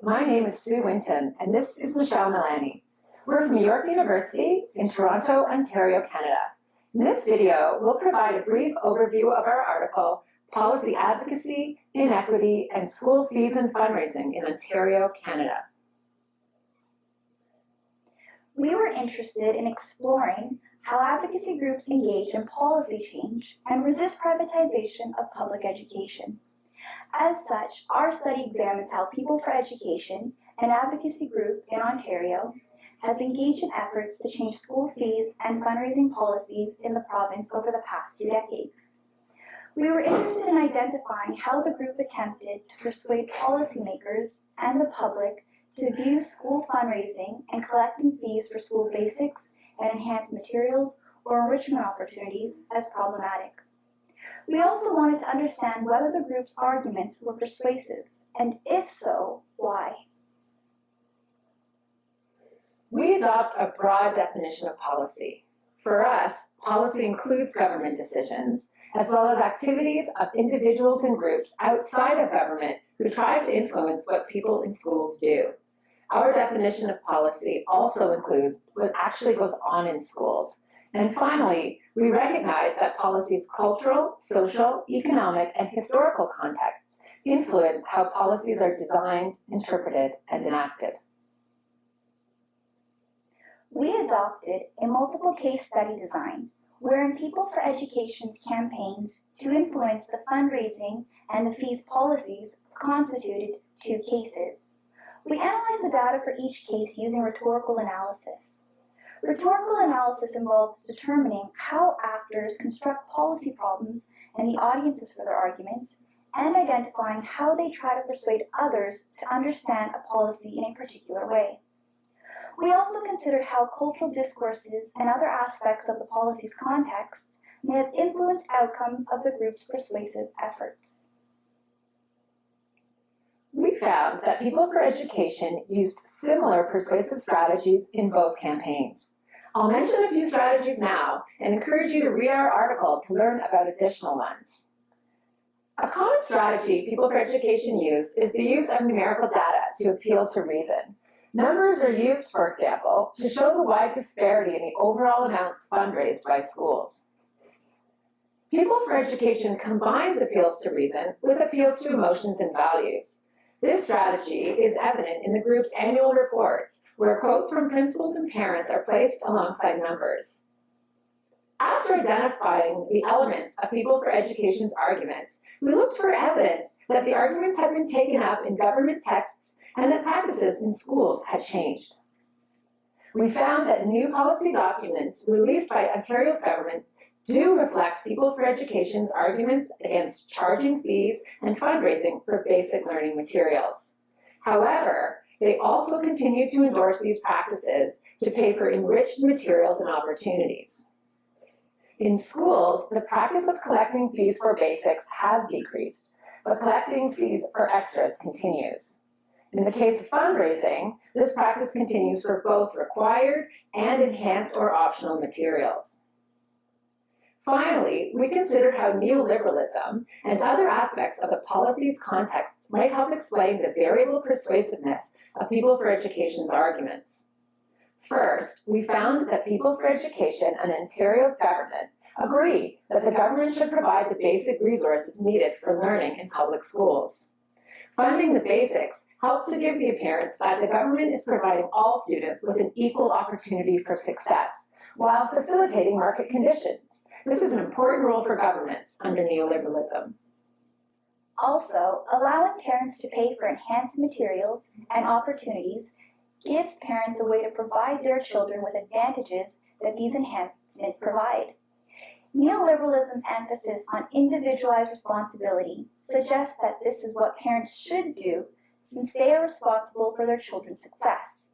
my name is Sue Winton, and this is Michelle Milani. We're from York University in Toronto, Ontario, Canada. In this video, we'll provide a brief overview of our article, Policy Advocacy, Inequity, and School Fees and Fundraising in Ontario, Canada. We were interested in exploring how advocacy groups engage in policy change and resist privatization of public education. As such, our study examines how People for Education, an advocacy group in Ontario, has engaged in efforts to change school fees and fundraising policies in the province over the past 2 decades. We were interested in identifying how the group attempted to persuade policymakers and the public to view school fundraising and collecting fees for school basics and enhanced materials or enrichment opportunities as problematic. We also wanted to understand whether the group's arguments were persuasive, and if so, why. We adopt a broad definition of policy. For us, policy includes government decisions, as well as activities of individuals and groups outside of government who try to influence what people in schools do. Our definition of policy also includes what actually goes on in schools. And finally, we recognize that policy's cultural, social, economic, and historical contexts influence how policies are designed, interpreted, and enacted. We adopted a multiple case study design, wherein People for Education's campaigns to influence the fundraising and the fees policies constituted 2 cases. We analyzed the data for each case using rhetorical analysis. Rhetorical analysis involves determining how actors construct policy problems and the audiences for their arguments, and identifying how they try to persuade others to understand a policy in a particular way. We also considered how cultural discourses and other aspects of the policy's contexts may have influenced outcomes of the group's persuasive efforts. We found that People for Education used similar persuasive strategies in both campaigns. I'll mention a few strategies now and encourage you to read our article to learn about additional ones. A common strategy People for Education used is the use of numerical data to appeal to reason. Numbers are used, for example, to show the wide disparity in the overall amounts fundraised by schools. People for Education combines appeals to reason with appeals to emotions and values. This strategy is evident in the group's annual reports, where quotes from principals and parents are placed alongside numbers. After identifying the elements of People for Education's arguments, we looked for evidence that the arguments had been taken up in government texts and that practices in schools had changed. We found that new policy documents released by Ontario's government do reflect People for Education's arguments against charging fees and fundraising for basic learning materials. However, they also continue to endorse these practices to pay for enriched materials and opportunities. In schools, the practice of collecting fees for basics has decreased, but collecting fees for extras continues. In the case of fundraising, this practice continues for both required and enhanced or optional materials. Finally, we considered how neoliberalism and other aspects of the policy's contexts might help explain the variable persuasiveness of People for Education's arguments. First, we found that People for Education and Ontario's government agree that the government should provide the basic resources needed for learning in public schools. Funding the basics helps to give the appearance that the government is providing all students with an equal opportunity for success, while facilitating market conditions. This is an important role for governments under neoliberalism. Also, allowing parents to pay for enhanced materials and opportunities gives parents a way to provide their children with advantages that these enhancements provide. Neoliberalism's emphasis on individualized responsibility suggests that this is what parents should do since they are responsible for their children's success.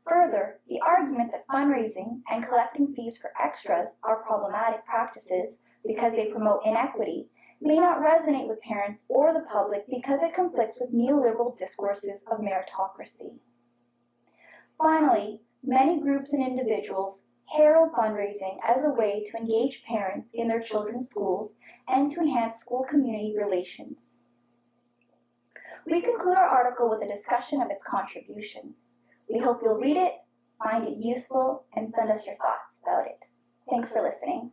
Further, the argument that fundraising and collecting fees for extras are problematic practices because they promote inequity may not resonate with parents or the public because it conflicts with neoliberal discourses of meritocracy. Finally, many groups and individuals herald fundraising as a way to engage parents in their children's schools and to enhance school-community relations. We conclude our article with a discussion of its contributions. We hope you'll read it, find it useful, and send us your thoughts about it. Thanks for listening.